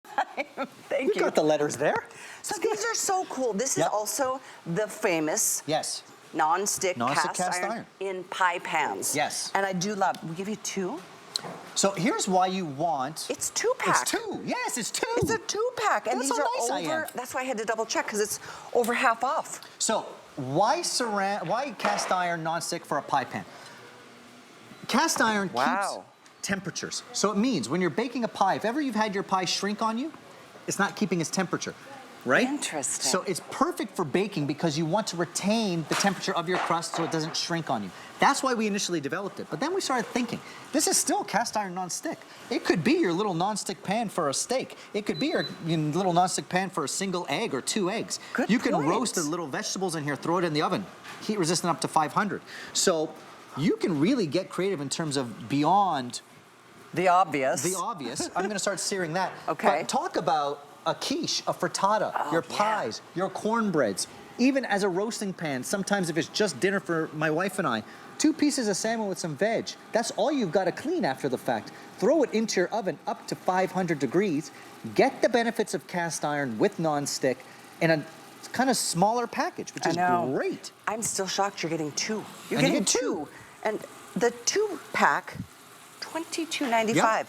Thank you. You got the letters there. So these are so cool. This is also the famous Yes. non-stick Non-stick cast iron in pie pans. Yes. And I do love, we give you two. So here's why you want... It's two-pack. It's two. Yes, it's two. It's a two-pack. And That's these how are nice I over, am. that's why I had to double check, because it's over half off. So why cast iron non-stick for a pie pan? Cast iron keeps temperatures. So it means when you're baking a pie, if ever you've had your pie shrink on you, it's not keeping its temperature, right? Interesting. So it's perfect for baking because you want to retain the temperature of your crust so it doesn't shrink on you. That's why we initially developed it. But then we started thinking, this is still cast iron non-stick. It could be your little non-stick pan for a steak. It could be your little non-stick pan for a single egg or two eggs. Good You can point. roast the little vegetables in here, throw it in the oven, heat resistant up to 500. So you can really get creative in terms of beyond the obvious. the obvious. I'm gonna start searing that. Okay. But talk about a quiche, a frittata, your pies, your cornbreads. Even as a roasting pan, sometimes if it's just dinner for my wife and I, 2 pieces of salmon with some veg. That's all you've got to clean after the fact. Throw it into your oven up to 500 degrees. Get the benefits of cast iron with non-stick in a kind of smaller package, which is great. I'm still shocked you're getting two. You're And you getting get two. And the two-pack, $22.95. Yep.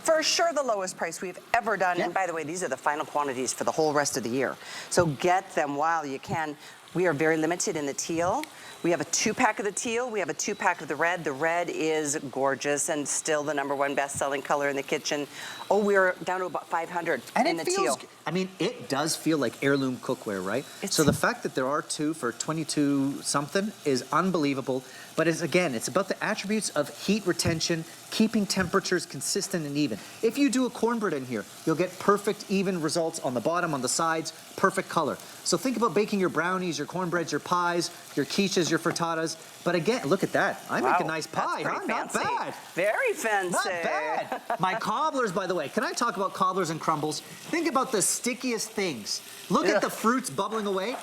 For sure the lowest price we've ever done. Yep. And by the way, these are the final quantities for the whole rest of the year. So get them while you can. We are very limited in the teal. We have a 2-pack of the teal. We have a 2-pack of the red. The red is gorgeous and still the #1 best-selling color in the kitchen. Oh, we're down to about 500 in the teal. I mean, it does feel like heirloom cookware, right? So the fact that there are 2 for 22 something is unbelievable. But it's about the attributes of heat retention, keeping temperatures consistent and even. If you do a cornbread in here, you'll get perfect even results on the bottom, on the sides, perfect color. So think about baking your brownies, your cornbreads, your pies, your quiches, your frittatas. But again, look at that. I make a nice pie, huh? Not bad. Very fancy. Not bad. My cobblers, by the way, can I talk about cobblers and crumbles? Think about the stickiest things. Look at the fruits bubbling away.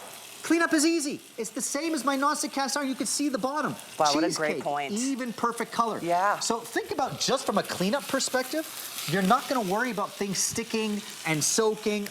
Cleanup is easy. It's the same as my non-stick cast iron. You can see the bottom. Wow, what a great point. Even perfect color. Yeah. So think about just from a cleanup perspective, you're not going to worry about things sticking and soaking.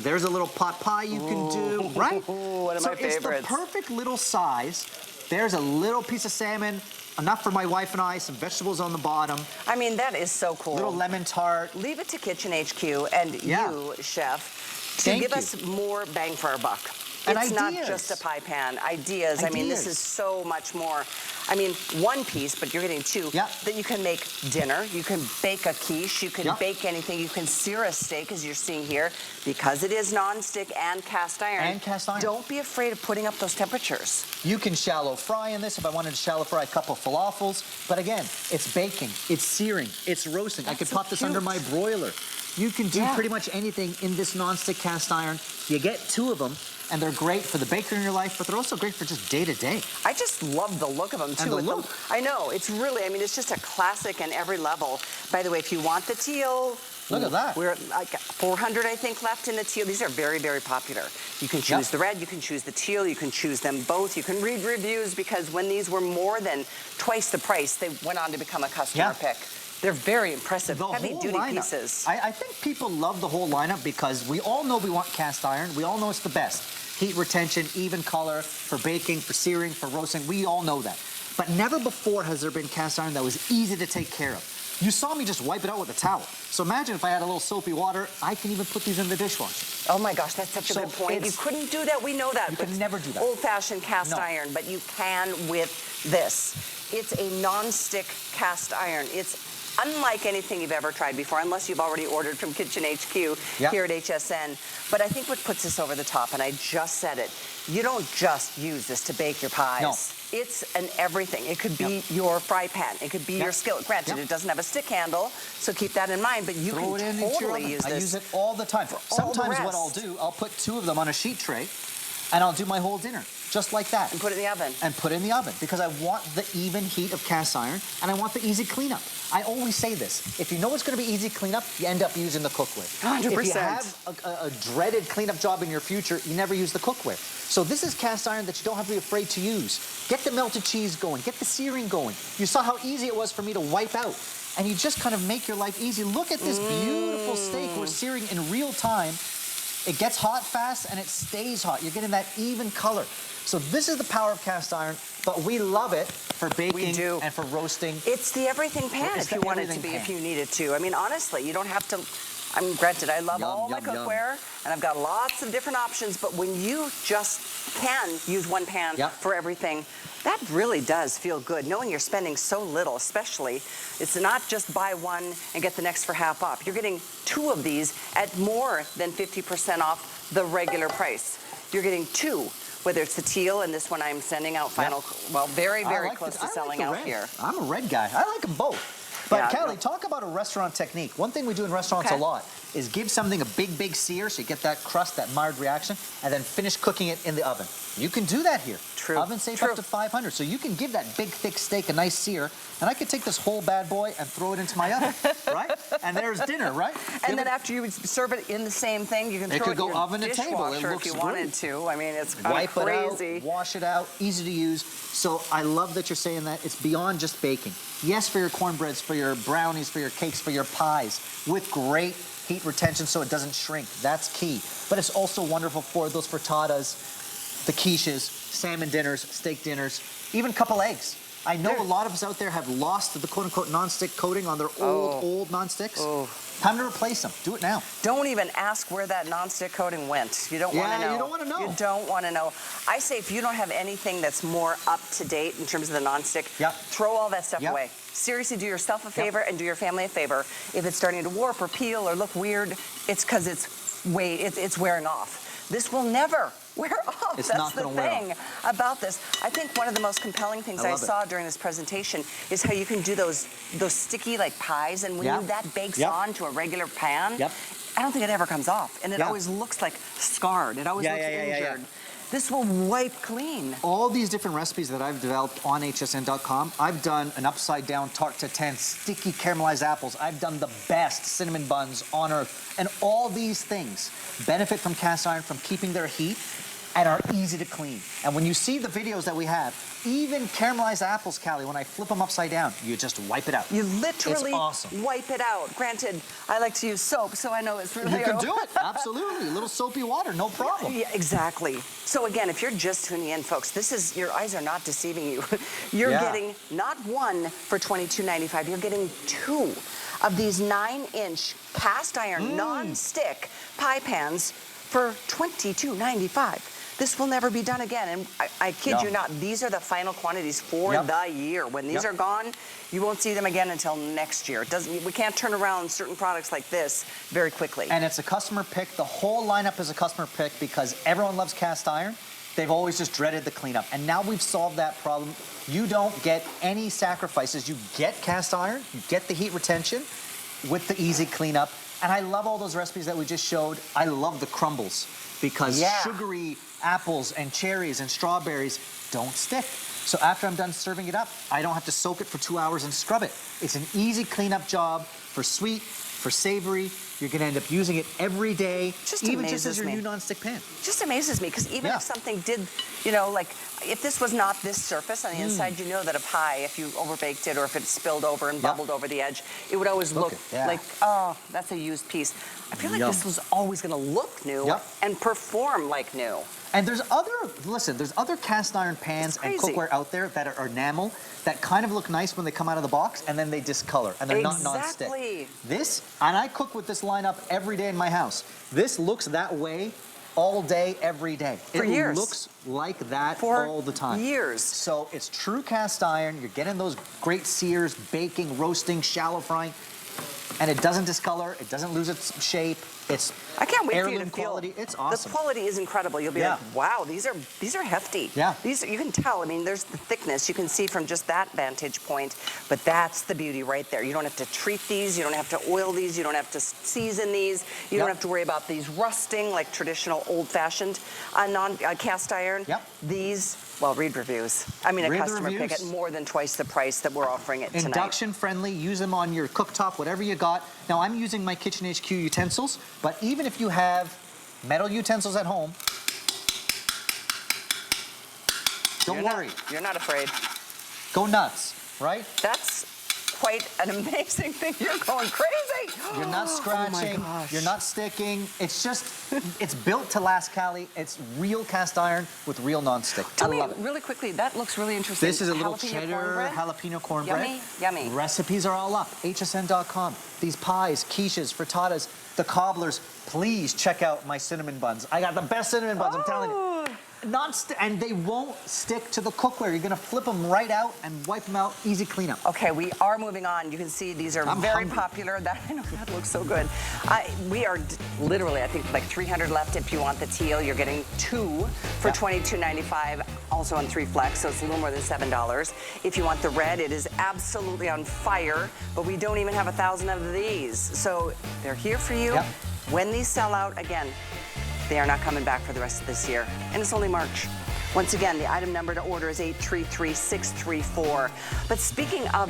There's a little pot pie you can do, right? One of my favorites. So it's the perfect little size. There's a little piece of salmon, enough for my wife and I, some vegetables on the bottom. I mean, that is so cool. Little lemon tart. Leave it to Kitchen HQ and you, chef, to give us more bang for our buck. And it's ideas. not just a pie pan. Ideas. I mean, this is so much more. I mean, 1 piece, but you're getting 2, that you can make dinner. You can bake a quiche. You can bake anything. You can sear a steak, as you're seeing here, because it is non-stick and cast iron. And cast iron. Don't be afraid of putting up those temperatures. You can shallow fry in this if I wanted to shallow fry a couple falafels. But again, it's baking, it's searing, it's roasting. I could pop this under my broiler. You can do pretty much anything in this non-stick cast iron. You get 2 of them. And they're great for the baker in your life, but they're also great for just day-to-day. I just love the look of them, too. And the look. I know, it's really, I mean, it's just a classic on every level. By the way, if you want the teal, look at that. We're like 400, I think, left in the teal. These are very, very popular. You can choose the red, you can choose the teal, you can choose them both. You can read reviews because when these were more than twice the price, they went on to become a customer pick. They're very impressive, heavy-duty pieces. I think people love the whole lineup because we all know we want cast iron. We all know it's the best. Heat retention, even color, for baking, for searing, for roasting. We all know that. But never before has there been cast iron that was easy to take care of. You saw me just wipe it out with a towel. So imagine if I had a little soapy water, I can even put these in the dishwasher. Oh my gosh, that's such a good point. You couldn't do that, we know that. You can never do that. Old-fashioned cast iron, but you can with this. It's a non-stick cast iron. It's unlike anything you've ever tried before, unless you've already ordered from Kitchen HQ here at HSN. But I think what puts this over the top, and I just said it, you don't just use this to bake your pies. No. It's an everything. It could be your fry pan. It could be your skillet. Granted, it doesn't have a stick handle, so keep that in mind, but you can totally use this. I use it all the time. Sometimes what I'll do, I'll put 2 of them on a sheet tray, and I'll do my whole dinner. Just like that. And put it in the oven. And put it in the oven because I want the even heat of cast iron and I want the easy cleanup. I always say this, if you know it's going to be easy cleanup, you end up using the cookware. 100%. If you have a dreaded cleanup job in your future, you never use the cookware. So this is cast iron that you don't have to be afraid to use. Get the melted cheese going, get the searing going. You saw how easy it was for me to wipe out and you just kind of make your life easy. Look at this beautiful steak we're searing in real time. It gets hot fast and it stays hot. You're getting that even color. So this is the power of cast iron, but we love it for baking and for roasting. It's the everything pan if you want it to be, if you need it to. I mean, honestly, you don't have to. I'm granted, I love all my cookware, and I've got lots of different options, but when you just can use one pan for everything, that really does feel good. Knowing you're spending so little, especially, it's not just buy one and get the next for half off. You're getting 2 of these at more than 50% off the regular price. You're getting 2, whether it's the teal and this one I'm sending out final, well, very, very close to selling out here. I'm a red guy. I like them both. But Callie, talk about a restaurant technique. One thing we do in restaurants a lot is give something a big, big sear so you get that crust, that mired reaction, and then finish cooking it in the oven. You can do that here. True. Oven safe up to 500. So you can give that big, thick steak a nice sear, and I could take this whole bad boy and throw it into my oven, right? And there's dinner, right? And then after you serve it in the same thing, you can throw it in your oven to table. It looks if you wanted to. I mean, it's kind of crazy. Wipe it out, wash it out, easy to use. So I love that you're saying that. It's beyond just baking. Yes, for your cornbreads, for your brownies, for your cakes, for your pies, with great heat retention so it doesn't shrink. That's key. But it's also wonderful for those frittatas, the quiches, salmon dinners, steak dinners, even a couple eggs. I know a lot of us out there have lost the quote-unquote non-stick coating on their old non-sticks. Time to replace them. Do it now. Don't even ask where that non-stick coating went. You don't want to know. You don't want to know. You don't want to know. I say if you don't have anything that's more up to date in terms of the non-stick, throw all that stuff away. Seriously, do yourself a favor and do your family a favor. If it's starting to warp or peel or look weird, it's because it's wearing off. This will never wear off. That's the thing about this. I think one of the most compelling things I saw during this presentation is how you can do those sticky like pies, and when that bakes onto a regular pan, I don't think it ever comes off, and it always looks like scarred. It always looks injured. This will wipe clean. All these different recipes that I've developed on hsn.com, I've done an upside down tart tatin, sticky caramelized apples. I've done the best cinnamon buns on earth. And all these things benefit from cast iron, from keeping their heat, and are easy to clean. And when you see the videos that we have, even caramelized apples, Callie, when I flip them upside down, you just wipe it out. You literally wipe it out. Granted, I like to use soap, so I know it's really... You can do it, absolutely. A little soapy water, no problem. Yeah, exactly. So again, if you're just tuning in, folks, this is, your eyes are not deceiving you. You're getting not 1 for $22.95, you're getting 2 of these 9-inch cast iron non-stick pie pans for $22.95. This will never be done again, and I kid you not, these are the final quantities for the year. When these are gone, you won't see them again until next year. We can't turn around certain products like this very quickly. And it's a customer pick. The whole lineup is a customer pick because everyone loves cast iron. They've always just dreaded the cleanup, and now we've solved that problem. You don't get any sacrifices. You get cast iron, you get the heat retention with the easy cleanup. And I love all those recipes that we just showed. I love the crumbles because sugary apples and cherries and strawberries don't stick. So after I'm done serving it up, I don't have to soak it for 2 hours and scrub it. It's an easy cleanup job for sweet, for savory. You're going to end up using it every day, even just as your new non-stick pan. Just amazes me, because even if something did, you know, like if this was not this surface on the inside, you know that a pie, if you overbaked it or if it spilled over and bubbled over the edge, it would always look like, oh, that's a used piece. I feel like this was always going to look new and perform like new. And there's other cast iron pans and cookware out there that are enamel that kind of look nice when they come out of the box and then they discolor and they're not non-stick. This, and I cook with this lineup every day in my house. This looks that way all day, every day. For years. It looks like that all the time. For years. So it's true cast iron. You're getting those great sears, baking, roasting, shallow frying. And it doesn't discolor, it doesn't lose its shape. It's I can't wait for you to heirloom feel quality. It's awesome. The quality is incredible. You'll be like, wow, these are hefty. Yeah. These you can tell. I mean, there's the thickness you can see from just that vantage point. But that's the beauty right there. You don't have to treat these. You don't have to oil these. You don't have to season these. You don't have to worry about these rusting like traditional old-fashioned cast iron. These. Well, read reviews. I mean, a customer pick at more than twice the price that we're offering it tonight. Induction friendly, use them on your cooktop, whatever you got. Now, I'm using my Kitchen HQ utensils, but even if you have metal utensils at home, don't worry. You're not afraid. Go nuts, right? That's quite an amazing thing. You're going crazy. You're not scratching, you're not sticking. It's just, it's built to last, Callie. It's real cast iron with real non-stick. Tell me really quickly, that looks really interesting. This is a little Jalapeno cheddar cornbread? jalapeno cornbread. Yummy, yummy. Recipes are all up, hsn.com. These pies, quiches, frittatas, the cobblers. Please check out my cinnamon buns. I got the best cinnamon buns, I'm telling you. And they won't stick to the cookware. You're gonna flip them right out and wipe them out, easy cleanup. Okay, we are moving on. You can see these are very popular. That, I know, that looks so good. We are literally, I think, like 300 left. If you want the teal, you're getting 2 for $22.95, also on 3 flex, so it's a little more than $7. If you want the red, it is absolutely on fire, but we don't even have 1,000 of these. So they're here for you. When these sell out, again, they are not coming back for the rest of this year. And it's only March. Once again, the item number to order is 833634. But speaking of